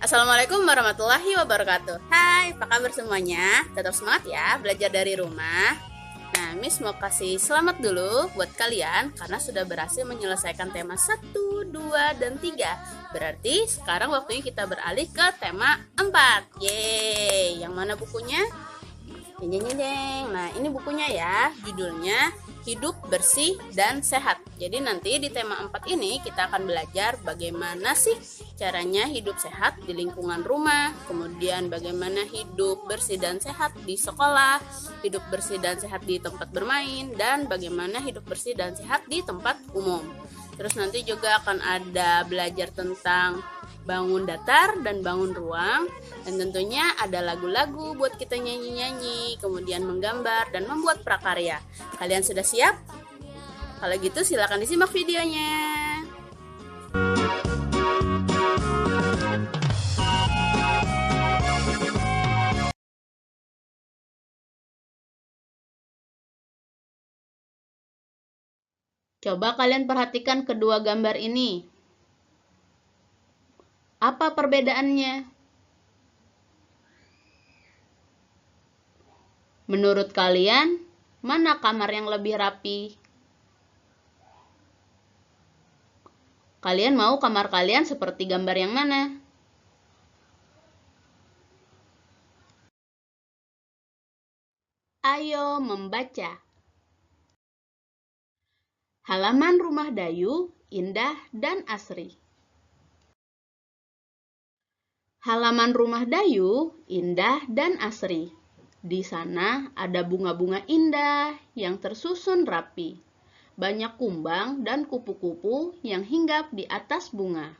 Assalamualaikum warahmatullahi wabarakatuh. Hai, apa kabar semuanya? Tetap semangat ya, belajar dari rumah. Nah, Miss mau kasih selamat dulu buat kalian karena sudah berhasil menyelesaikan tema 1, 2, dan 3. Berarti sekarang waktunya kita beralih ke tema 4. Yeay, yang mana bukunya? Jeng, jeng, jeng, jeng. Nah, ini bukunya ya, judulnya Hidup Bersih dan Sehat. Jadi nanti di tema 4 ini kita akan belajar bagaimana sih caranya hidup sehat di lingkungan rumah, kemudian bagaimana hidup bersih dan sehat di sekolah, hidup bersih dan sehat di tempat bermain, dan bagaimana hidup bersih dan sehat di tempat umum. Terus nanti juga akan ada belajar tentang bangun datar dan bangun ruang, dan tentunya ada lagu-lagu buat kita nyanyi-nyanyi, kemudian menggambar dan membuat prakarya. Kalian sudah siap? Kalau gitu silakan disimak videonya. Coba kalian perhatikan kedua gambar ini. Apa perbedaannya? Menurut kalian, mana kamar yang lebih rapi? Kalian mau kamar kalian seperti gambar yang mana? Ayo membaca. Halaman rumah Dayu indah dan asri. Halaman rumah Dayu indah dan asri. Di sana ada bunga-bunga indah yang tersusun rapi. Banyak kumbang dan kupu-kupu yang hinggap di atas bunga.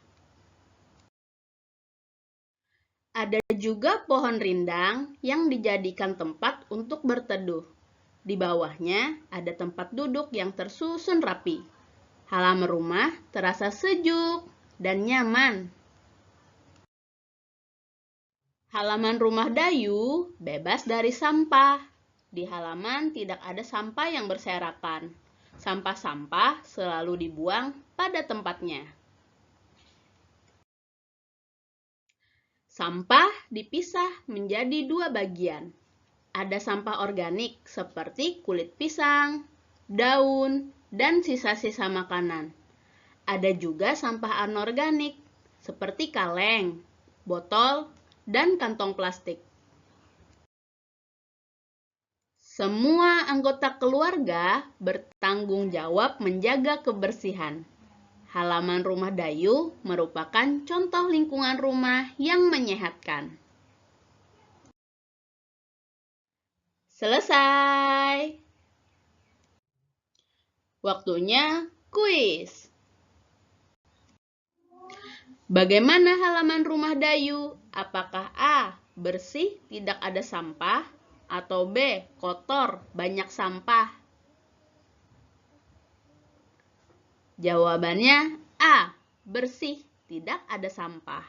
Ada juga pohon rindang yang dijadikan tempat untuk berteduh. Di bawahnya ada tempat duduk yang tersusun rapi. Halaman rumah terasa sejuk dan nyaman. Halaman rumah Dayu bebas dari sampah. Di halaman tidak ada sampah yang berserakan. Sampah-sampah selalu dibuang pada tempatnya. Sampah dipisah menjadi dua bagian. Ada sampah organik seperti kulit pisang, daun, dan sisa-sisa makanan. Ada juga sampah anorganik seperti kaleng, botol, dan kantong plastik. Semua anggota keluarga bertanggung jawab menjaga kebersihan. Halaman rumah Dayu merupakan contoh lingkungan rumah yang menyehatkan. Selesai. Waktunya kuis. Bagaimana halaman rumah Dayu? Apakah A. bersih, tidak ada sampah, atau B. kotor, banyak sampah? Jawabannya A. bersih, tidak ada sampah.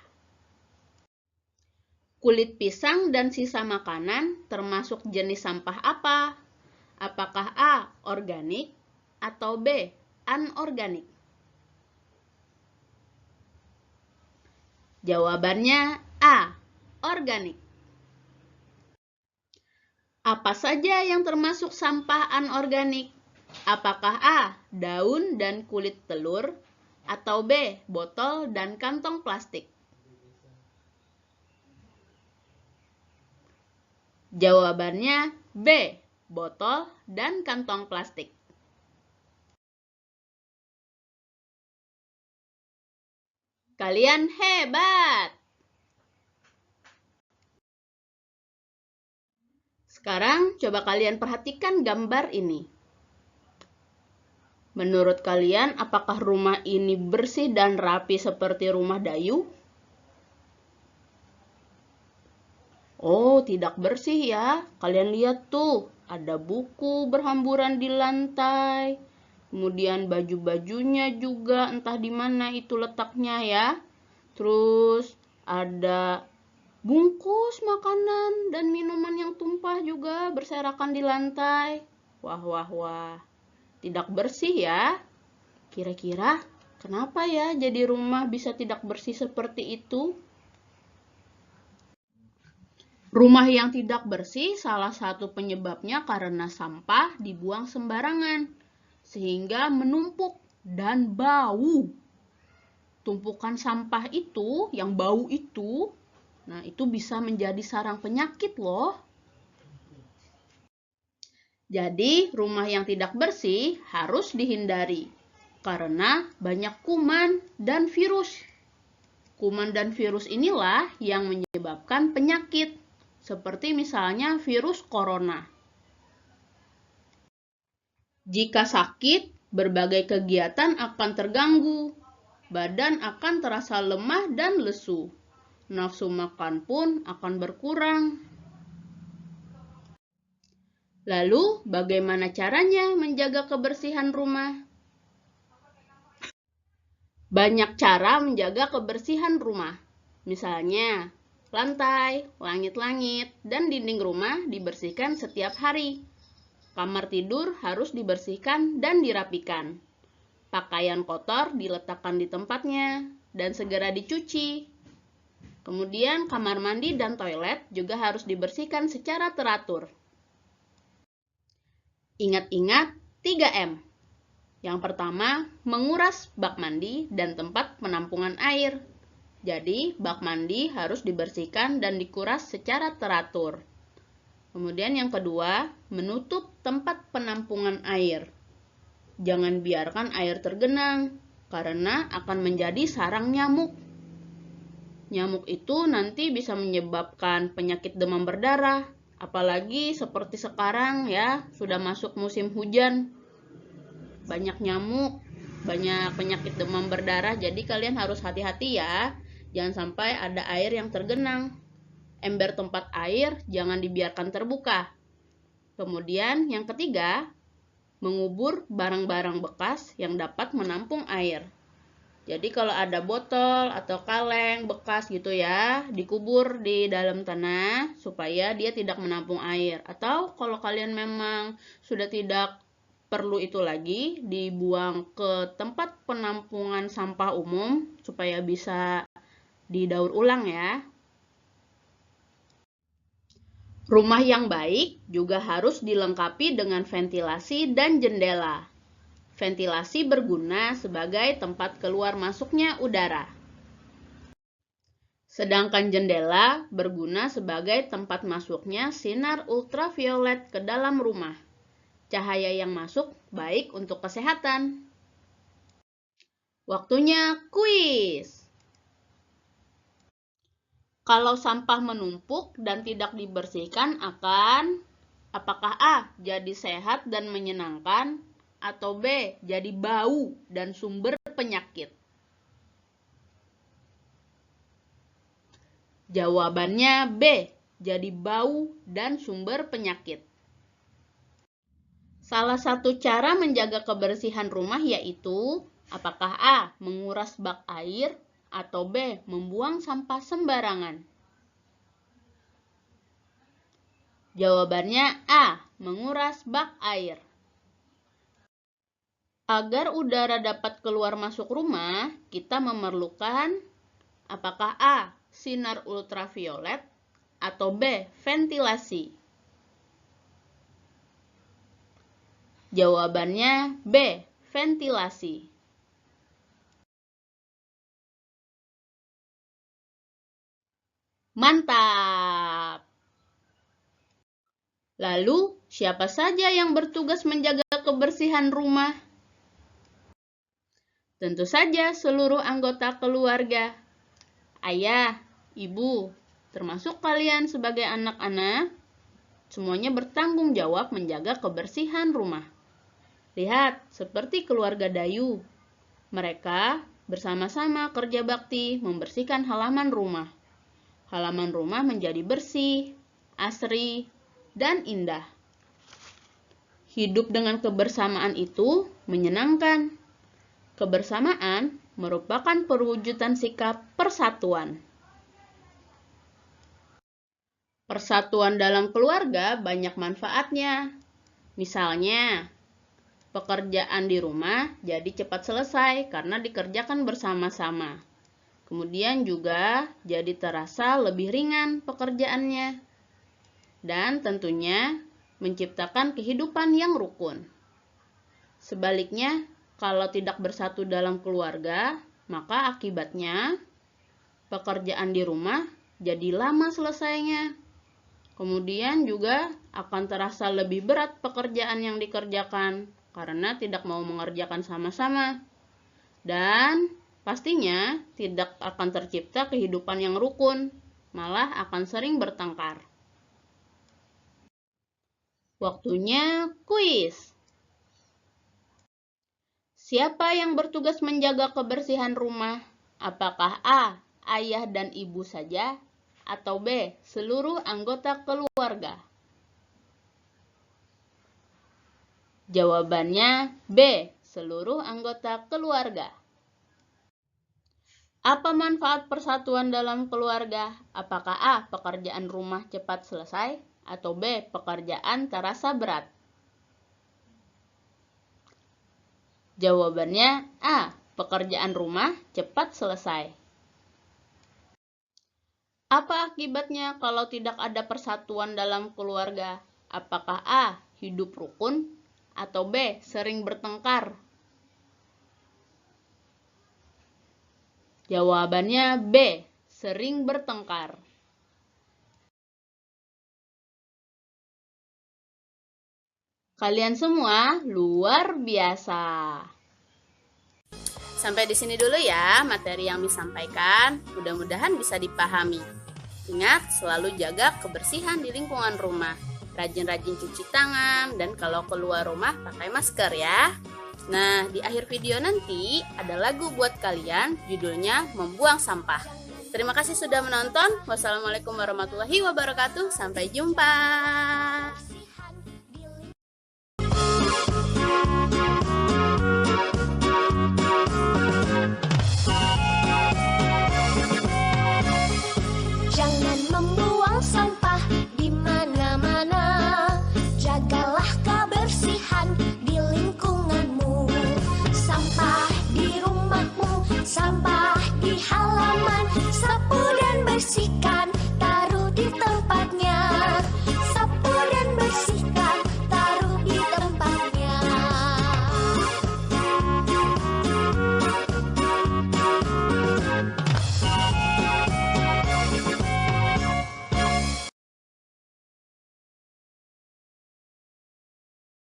Kulit pisang dan sisa makanan termasuk jenis sampah apa? Apakah A. organik atau B. anorganik? Jawabannya A. organik. Apa saja yang termasuk sampah anorganik? Apakah A. daun dan kulit telur atau B. botol dan kantong plastik? Jawabannya B. botol dan kantong plastik. Kalian hebat! Sekarang coba kalian perhatikan gambar ini. Menurut kalian, apakah rumah ini bersih dan rapi seperti rumah Dayu? Oh, tidak bersih ya. Kalian lihat tuh, ada buku berhamburan di lantai. Kemudian baju-bajunya juga entah di mana itu letaknya ya. Terus ada bungkus makanan dan minuman yang tumpah juga berserakan di lantai. Wah, wah, wah. Tidak bersih ya. Kira-kira kenapa ya jadi rumah bisa tidak bersih seperti itu? Rumah yang tidak bersih salah satu penyebabnya karena sampah dibuang sembarangan, sehingga menumpuk dan bau. Tumpukan sampah itu, yang bau itu, nah itu bisa menjadi sarang penyakit loh. Jadi, rumah yang tidak bersih harus dihindari karena banyak kuman dan virus. Kuman dan virus inilah yang menyebabkan penyakit, seperti misalnya virus corona. Jika sakit, berbagai kegiatan akan terganggu. Badan akan terasa lemah dan lesu. Nafsu makan pun akan berkurang. Lalu, bagaimana caranya menjaga kebersihan rumah? Banyak cara menjaga kebersihan rumah. Misalnya, lantai, langit-langit, dan dinding rumah dibersihkan setiap hari. Kamar tidur harus dibersihkan dan dirapikan. Pakaian kotor diletakkan di tempatnya dan segera dicuci. Kemudian kamar mandi dan toilet juga harus dibersihkan secara teratur. Ingat-ingat 3M. Yang pertama, menguras bak mandi dan tempat penampungan air. Jadi, bak mandi harus dibersihkan dan dikuras secara teratur. Kemudian yang kedua, menutup tempat penampungan air. Jangan biarkan air tergenang, karena akan menjadi sarang nyamuk. Nyamuk itu nanti bisa menyebabkan penyakit demam berdarah, apalagi seperti sekarang ya, sudah masuk musim hujan. Banyak nyamuk, banyak penyakit demam berdarah, jadi kalian harus hati-hati ya. Jangan sampai ada air yang tergenang. Ember tempat air jangan dibiarkan terbuka. Kemudian yang ketiga, mengubur barang-barang bekas yang dapat menampung air. Jadi kalau ada botol atau kaleng bekas gitu ya, dikubur di dalam tanah supaya dia tidak menampung air. Atau kalau kalian memang sudah tidak perlu itu lagi, dibuang ke tempat penampungan sampah umum supaya bisa didaur ulang ya. Rumah yang baik juga harus dilengkapi dengan ventilasi dan jendela. Ventilasi berguna sebagai tempat keluar masuknya udara. Sedangkan jendela berguna sebagai tempat masuknya sinar ultraviolet ke dalam rumah. Cahaya yang masuk baik untuk kesehatan. Waktunya kuis. Kalau sampah menumpuk dan tidak dibersihkan apakah A. jadi sehat dan menyenangkan, atau B. jadi bau dan sumber penyakit? Jawabannya B. jadi bau dan sumber penyakit. Salah satu cara menjaga kebersihan rumah yaitu apakah A. menguras bak air, atau B. membuang sampah sembarangan? Jawabannya A. menguras bak air. Agar udara dapat keluar masuk rumah, kita memerlukan apakah A. sinar ultraviolet, atau B. ventilasi? Jawabannya B. ventilasi. Mantap! Lalu, siapa saja yang bertugas menjaga kebersihan rumah? Tentu saja seluruh anggota keluarga. Ayah, ibu, termasuk kalian sebagai anak-anak, semuanya bertanggung jawab menjaga kebersihan rumah. Lihat, seperti keluarga Dayu. Mereka bersama-sama kerja bakti membersihkan halaman rumah. Halaman rumah menjadi bersih, asri, dan indah. Hidup dengan kebersamaan itu menyenangkan. Kebersamaan merupakan perwujudan sikap persatuan. Persatuan dalam keluarga banyak manfaatnya. Misalnya, pekerjaan di rumah jadi cepat selesai karena dikerjakan bersama-sama. Kemudian juga jadi terasa lebih ringan pekerjaannya. dan tentunya menciptakan kehidupan yang rukun. Sebaliknya, kalau tidak bersatu dalam keluarga, maka akibatnya pekerjaan di rumah jadi lama selesainya. Kemudian juga akan terasa lebih berat pekerjaan yang dikerjakan karena tidak mau mengerjakan sama-sama. Dan pastinya tidak akan tercipta kehidupan yang rukun, malah akan sering bertengkar. Waktunya kuis. Siapa yang bertugas menjaga kebersihan rumah? Apakah A. ayah dan ibu saja? Atau B. seluruh anggota keluarga? Jawabannya B. seluruh anggota keluarga. Apa manfaat persatuan dalam keluarga? Apakah A. pekerjaan rumah cepat selesai? Atau B. pekerjaan terasa berat? Jawabannya A. pekerjaan rumah cepat selesai. Apa akibatnya kalau tidak ada persatuan dalam keluarga? Apakah A. hidup rukun? Atau B. sering bertengkar? Jawabannya B. sering bertengkar. Kalian semua luar biasa. Sampai di sini dulu ya materi yang disampaikan. Mudah-mudahan bisa dipahami. Ingat, selalu jaga kebersihan di lingkungan rumah. Rajin-rajin cuci tangan dan kalau keluar rumah pakai masker ya. Nah, di akhir video nanti ada lagu buat kalian, judulnya Membuang Sampah. Terima kasih sudah menonton. Wassalamualaikum warahmatullahi wabarakatuh. Sampai jumpa.